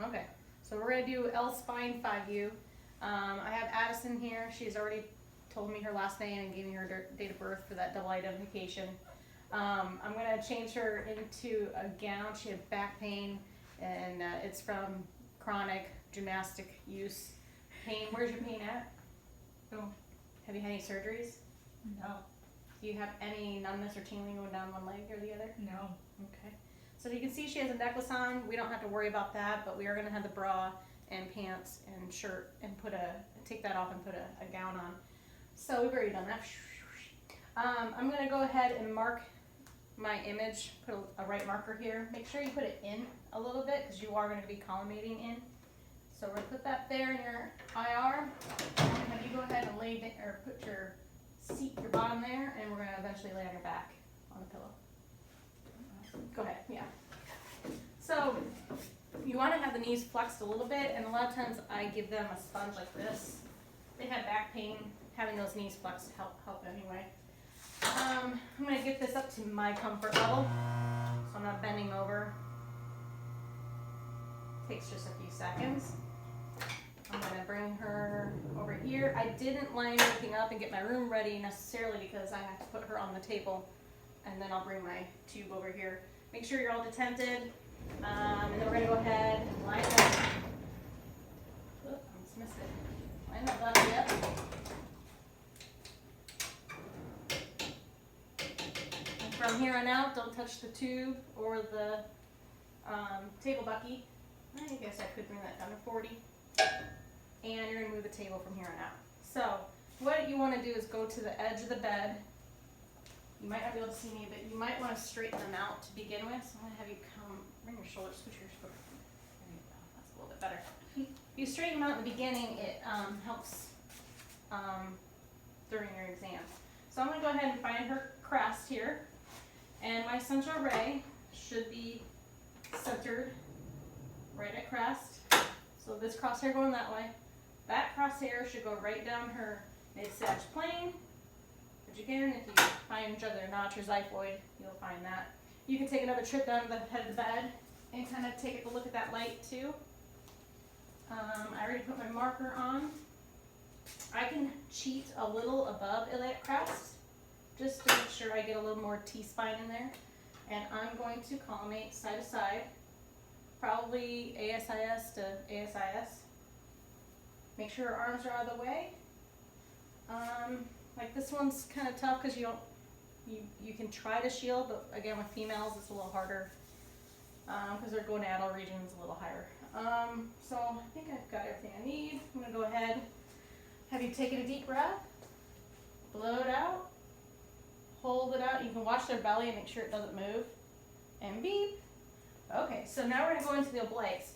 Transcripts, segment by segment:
Okay, so we're gonna do L spine 5U. I have Addison here. She's already told me her last name and gave me her date of birth for that double identification. I'm gonna change her into a gown. She had back pain, and it's from chronic gymnastic use pain. Where's your pain at? Oh, Have you had any surgeries? no, Do you have any numbness or tingling going down one leg or the other? no. Okay. So you can see she has a necklace on. We don't have to worry about that, but we are gonna have the bra and pants and shirt and take that off and put a gown on. So we've already done that. I'm gonna go ahead and mark my image, put a right marker here. Make sure you put it in a little bit because you are gonna be collimating in. So we're gonna put that there in your IR. I'm gonna have you go ahead and or put your your bottom there, and we're gonna eventually lay on your back on the pillow. Go ahead, yeah. So you want to have the knees flexed a little bit, and a lot of times I give them a sponge like this. They have back pain, having those knees flexed help anyway. I'm going to get this up to my comfort level, so I'm not bending over. Takes just a few seconds. I'm going to bring her over here. I didn't line everything up and get my room ready necessarily because I have to put her on the table, and then I'll bring my tube over here. Make sure you're all detented, and then we're going to go ahead and line up. Oop, I just missed it. Line that body up. And from here on out, don't touch the tube or the table bucky. I guess I could bring that down to 40. And you're going to move the table from here on out. So what you want to do is go to the edge of the bed. You might not be able to see me, but you might want to straighten them out to begin with. So I'm going to have you bring your shoulders, switch your shoulders. There you go. That's a little bit better. If you straighten them out in the beginning, it helps during your exam. So I'm going to go ahead and find her crest here. And my central ray should be centered right at crest. So this crosshair going that way. That crosshair should go right down her mid-sag plane. Which again, if you find jugular notch or xiphoid, you'll find that. You can take another trip down to the head of the bed and kind of take a look at that light too. I already put my marker on. I can cheat a little above iliac crest just to make sure I get a little more T-spine in there. And I'm going to collimate side to side, probably ASIS to ASIS. Make sure her arms are out of the way. Like this one's kind of tough because you can try to shield, but again with females it's a little harder because their gonadal region is a little higher. So I think I've got everything I need. I'm going to go ahead, have you taken a deep breath, blow it out, hold it out. You can watch their belly and make sure it doesn't move, and beep. Okay, so now we're going to go into the obliques.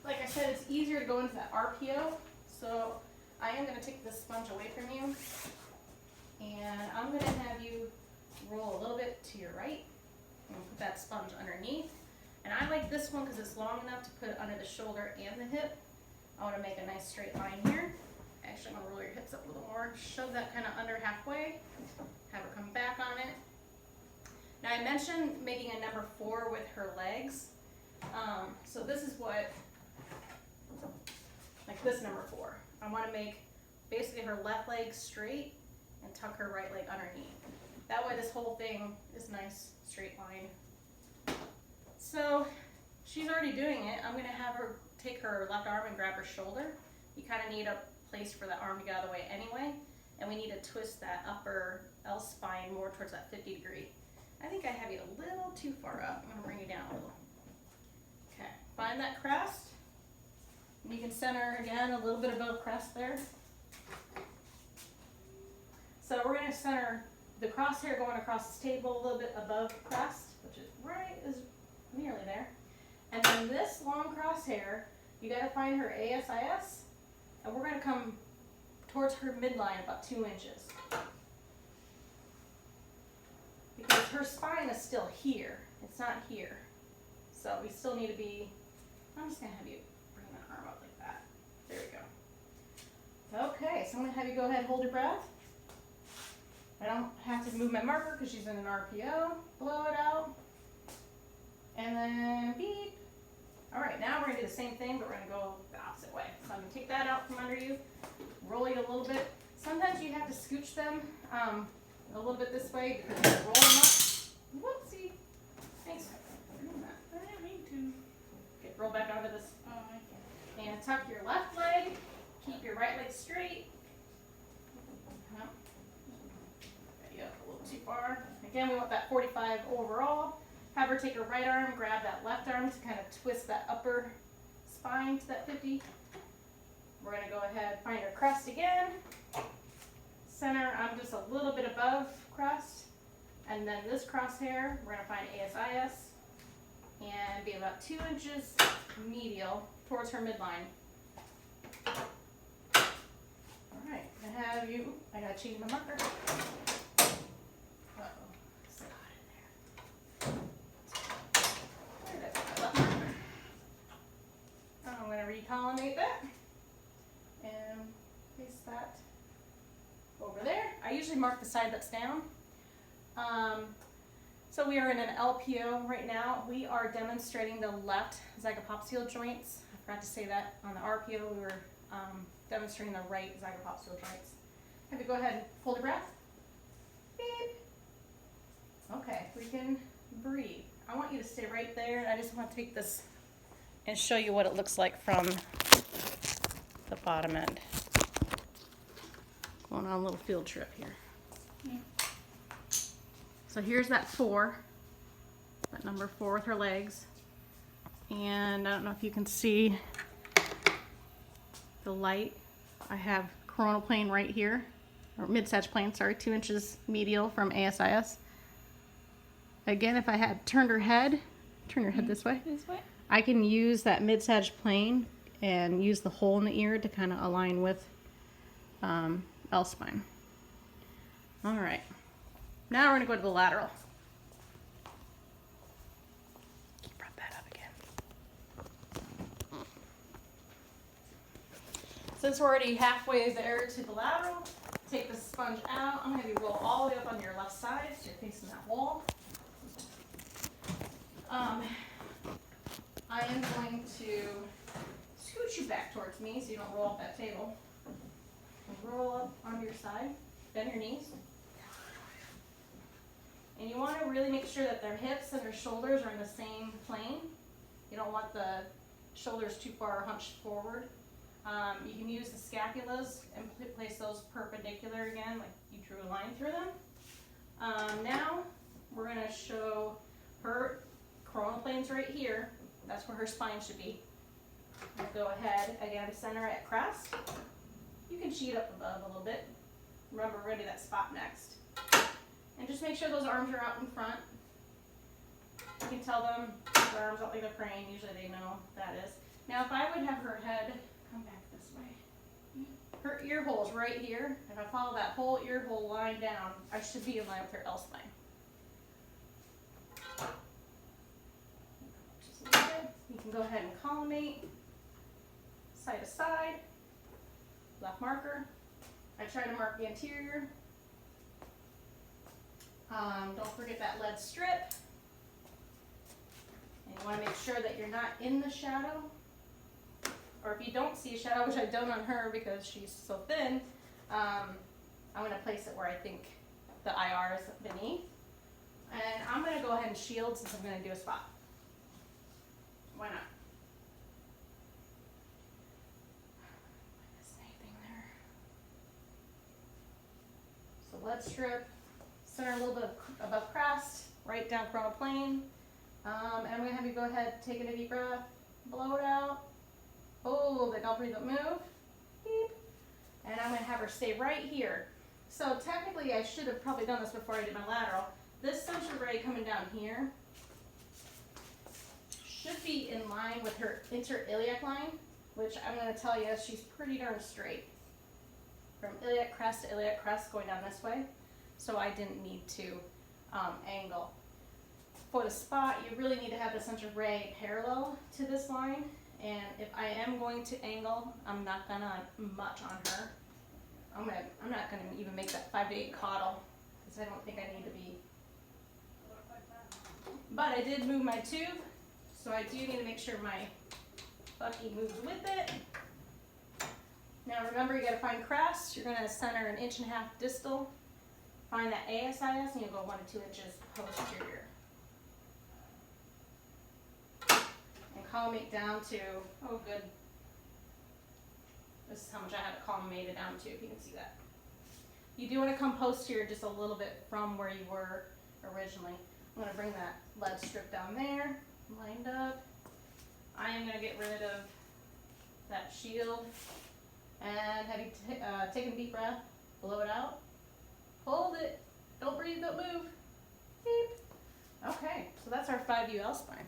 Like I said, it's easier to go into that RPO, so I am going to take this sponge away from you, and I'm going to have you roll a little bit to your right, and put that sponge underneath. And I like this one because it's long enough to put it under the shoulder and the hip. I want to make a nice straight line here. Actually, I'm going to roll your hips up a little more, shove that kind of under halfway, have her come back on it. Now I mentioned making a number 4 with her legs. So this is what, like this number 4. I want to make basically her left leg straight and tuck her right leg underneath. That way this whole thing is nice straight line. So she's already doing it. I'm going to have her take her left arm and grab her shoulder. You kind of need a place for that arm to get out of the way anyway. And we need to twist that upper L spine more towards that 50 degree. I think I have you a little too far up. I'm going to bring you down a little. Okay, find that crest. And you can center again a little bit above crest there. So we're going to center the crosshair going across this table a little bit above crest, which is nearly there. And then this long crosshair, you got to find her ASIS, and we're going to come towards her midline about 2 inches. Because her spine is still here. It's not here. So we still need to be, I'm just going to have you bring that arm up like that. There we go. Okay, so I'm going to have you go ahead and hold your breath. I don't have to move my marker because she's in an RPO. Blow it out. And then beep. All right, now we're gonna do the same thing, but we're gonna go the opposite way. So I'm gonna take that out from under you, roll you a little bit. Sometimes you have to scooch them a little bit this way because you roll them up. Whoopsie. Thanks for doing that. I didn't mean to. Okay, roll back onto this. Oh, I can't. And tuck your left leg. Keep your right leg straight. Got you up a little too far. Again, we want that 45 overall. Have her take her right arm, grab that left arm to kind of twist that upper spine to that 50. We're going to go ahead, find her crest again. Center, I'm just a little bit above crest. And then this crosshair, we're going to find ASIS and be about 2 inches medial towards her midline. All right, I got to change my marker. Uh-oh, it's hot in there. Where did I put my left marker? I'm going to recollimate that and paste that over there. I usually mark the side that's down. So we are in an LPO right now. We are demonstrating the left zygapopsyal joints. I forgot to say that. On the RPO, we were demonstrating the right zygapopsyal joints. Have you go ahead and hold your breath. Beep. Okay, we can breathe. I want you to stay right there. I just want to take this and show you what it looks like from the bottom end. Going on a little field trip here. Yeah. So here's that 4, that number 4 with her legs. And I don't know if you can see the light. I have coronal plane right here, or mid-sag plane, sorry, 2 inches medial from ASIS. Again, if I had turned her head, turn your head this way. This way? I can use that mid-sag plane and use the hole in the ear to kind of align with L-spine. All right. Now we're going to go to the lateral. Prop that up again. Since we're already halfway there to the lateral, take the sponge out. I'm going to roll all the way up on your left side so you're facing that wall. I am going to scoot you back towards me so you don't roll off that table. Roll up onto your side, bend your knees. And you want to really make sure that their hips and their shoulders are in the same plane. You don't want the shoulders too far hunched forward. You can use the scapulas and place those perpendicular again, like you drew a line through them. Now we're going to show her coronal planes right here. That's where her spine should be. We'll go ahead, again, center at crest. You can cheat up above a little bit. Remember, we're going to do that spot next. And just make sure those arms are out in front. You can tell them their arms out like they're praying. Usually they know that is. Now if I would have her head come back this way. Her ear hole's right here. If I follow that whole ear hole line down, I should be in line with her L spine. Just a little bit. You can go ahead and collimate. Side to side. Left marker. I try to mark the anterior. Don't forget that lead strip. And you want to make sure that you're not in the shadow. Or if you don't see a shadow, which I don't on her because she's so thin, I'm going to place it where I think the IR is beneath. And I'm going to go ahead and shield since I'm going to do a spot. Why not? Anything there? So lead strip. Center a little bit above crest, right down coronal plane. And I'm going to have you go ahead, take in a deep breath, blow it out, hold it, don't breathe, don't move. Beep. And I'm going to have her stay right here. So technically I should have probably done this before I did my lateral. This central ray coming down here should be in line with her interiliac line, which I'm going to tell you she's pretty darn straight. From iliac crest to iliac crest going down this way. So I didn't need to angle. For the spot, you really need to have the central ray parallel to this line. And if I am going to angle, I'm not gonna much on her. I'm not gonna even make that 5 to 8 caudal because I don't think I need to be. But I did move my tube, so I do need to make sure my Bucky moves with it. Now remember, you gotta find crest. You're gonna center 1.5 inches distal. Find that ASIS and you'll go 1 to 2 inches posterior. And collimate down to, oh good. This is how much I had to collimate it down to, if you can see that. You do want to come posterior just a little bit from where you were originally. I'm going to bring that lead strip down there, lined up. I am going to get rid of that shield. And have you taken a deep breath? Blow it out. Hold it. Don't breathe, don't move. Beep. Okay, so that's our 5UL spine.